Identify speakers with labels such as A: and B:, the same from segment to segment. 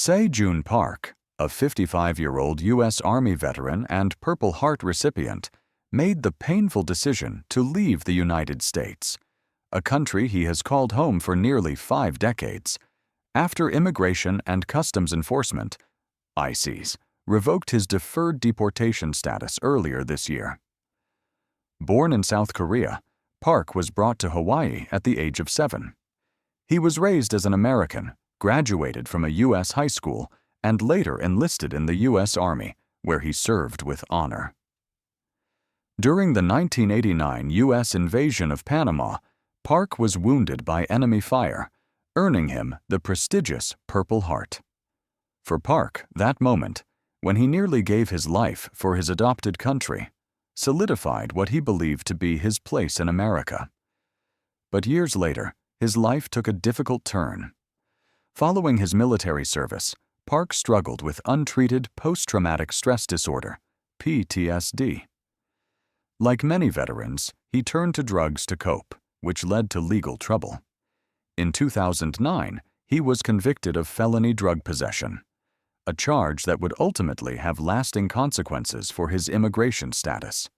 A: Sae Joon Park, a 55-year-old U.S. Army veteran and Purple Heart recipient, made the painful decision to leave the United States, a country he has called home for nearly 5 decades, after Immigration and Customs Enforcement, ICE, revoked his deferred deportation status earlier this year. Born in South Korea, Park was brought to Hawaii at the age of 7. He was raised as an American, graduated from a U.S. high school, and later enlisted in the U.S. Army, where he served with honor. During the 1989 U.S. invasion of Panama, Park was wounded by enemy fire, earning him the prestigious Purple Heart. For Park, that moment, when he nearly gave his life for his adopted country, solidified what he believed to be his place in America. But years later, his life took a difficult turn. Following his military service, Park struggled with untreated post-traumatic stress disorder, PTSD. Like many veterans, he turned to drugs to cope, which led to legal trouble. In 2009, he was convicted of felony drug possession, a charge that would ultimately have lasting consequences for his immigration status.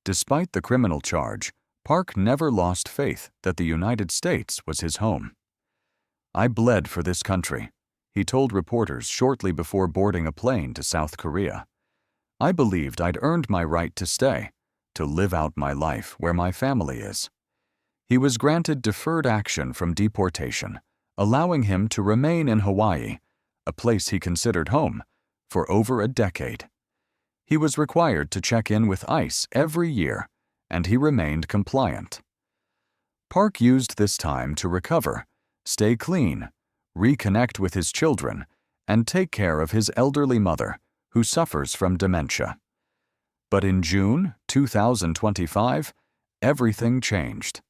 A: Despite the criminal charge, Park never lost faith that the United States was his home. "I bled for this country," he told reporters shortly before boarding a plane to South Korea. "I believed I'd earned my right to stay, to live out my life where my family is." He was granted deferred action from deportation, allowing him to remain in Hawaii, a place he considered home, for over a decade. He was required to check in with ICE every year, and he remained compliant. Park used this time to recover, stay clean, reconnect with his children, and take care of his elderly mother, who suffers from dementia. But in June 2025, everything changed.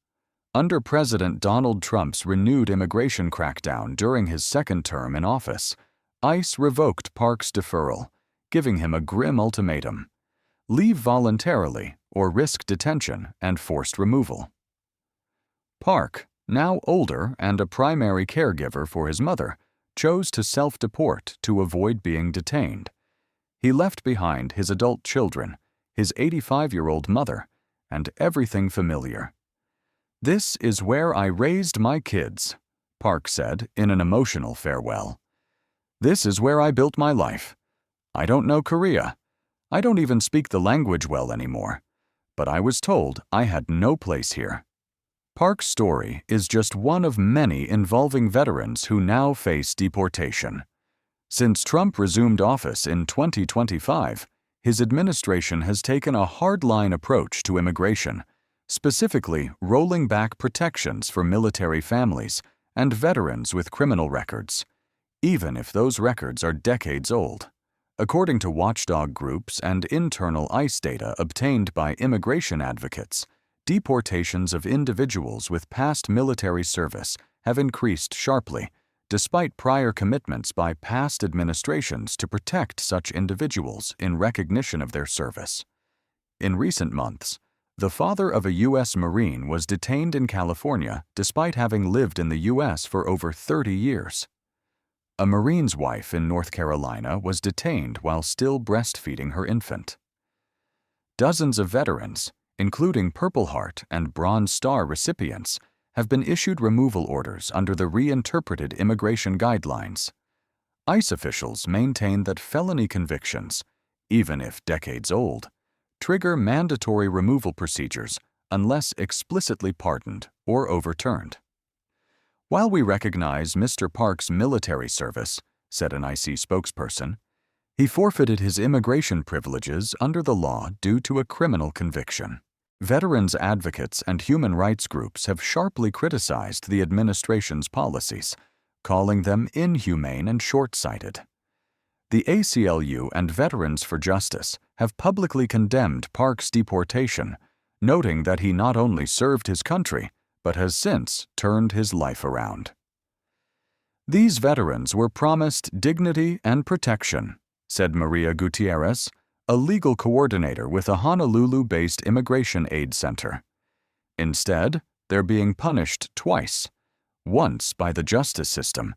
A: Under President Donald Trump's renewed immigration crackdown during his second term in office, ICE revoked Park's deferral, giving him a grim ultimatum: leave voluntarily or risk detention and forced removal. Park, now older and a primary caregiver for his mother, chose to self-deport to avoid being detained. He left behind his adult children, his 85-year-old mother, and everything familiar. "This is where I raised my kids," Park said in an emotional farewell. "This is where I built my life. I don't know Korea. I don't even speak the language well anymore. But I was told I had no place here." Park's story is just one of many involving veterans who now face deportation. Since Trump resumed office in 2025, his administration has taken a hardline approach to immigration, specifically rolling back protections for military families and veterans with criminal records, even if those records are decades old. According to watchdog groups and internal ICE data obtained by immigration advocates, deportations of individuals with past military service have increased sharply, despite prior commitments by past administrations to protect such individuals in recognition of their service. In recent months, the father of a U.S. Marine was detained in California despite having lived in the U.S. for over 30 years. A Marine's wife in North Carolina was detained while still breastfeeding her infant. Dozens of veterans, including Purple Heart and Bronze Star recipients, have been issued removal orders under the reinterpreted immigration guidelines. ICE officials maintain that felony convictions, even if decades old, trigger mandatory removal procedures unless explicitly pardoned or overturned. "While we recognize Mr. Park's military service," said an IC spokesperson, "he forfeited his immigration privileges under the law due to a criminal conviction." Veterans advocates and human rights groups have sharply criticized the administration's policies, calling them inhumane and short-sighted. The ACLU and Veterans for Justice have publicly condemned Park's deportation, noting that he not only served his country, but has since turned his life around. "These veterans were promised dignity and protection," said Maria Gutierrez, a legal coordinator with a Honolulu-based immigration aid center. "Instead, they're being punished twice, once by the justice system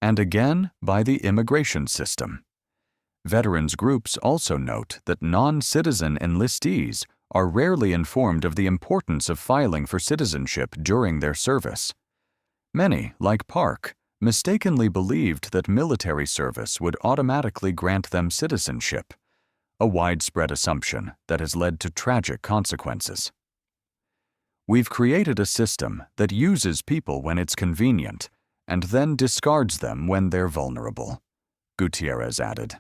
A: and again by the immigration system. Veterans groups also note that non-citizen enlistees are rarely informed of the importance of filing for citizenship during their service. Many, like Park, mistakenly believed that military service would automatically grant them citizenship, a widespread assumption that has led to tragic consequences. We've created a system that uses people when it's convenient and then discards them when they're vulnerable, Gutierrez added.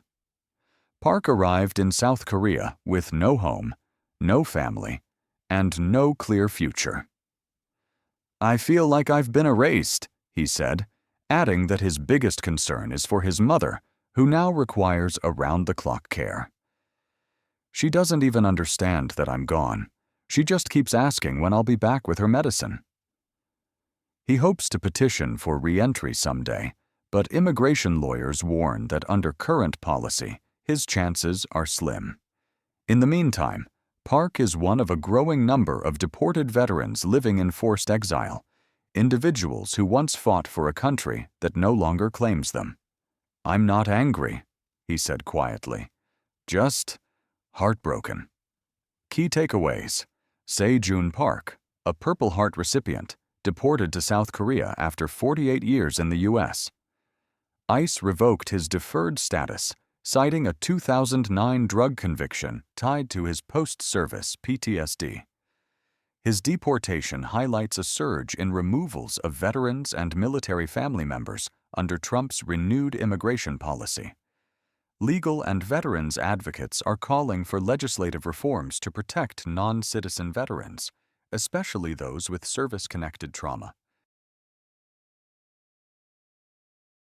A: Park arrived in South Korea with no home, no family, and no clear future. "I feel like I've been erased," he said, adding that his biggest concern is for his mother, who now requires around-the-clock care. "She doesn't even understand that I'm gone. She just keeps asking when I'll be back with her medicine." He hopes to petition for re-entry someday, but immigration lawyers warn that under current policy, his chances are slim. In the meantime, Park is one of a growing number of deported veterans living in forced exile, individuals who once fought for a country that no longer claims them. "I'm not angry," he said quietly, "just heartbroken." Key takeaways: Sae Joon Park, a Purple Heart recipient, deported to South Korea after 48 years in the U.S. ICE revoked his deferred status, citing a 2009 drug conviction tied to his post-service PTSD. His deportation highlights a surge in removals of veterans and military family members under Trump's renewed immigration policy. Legal and veterans advocates are calling for legislative reforms to protect non-citizen veterans, especially those with service-connected trauma.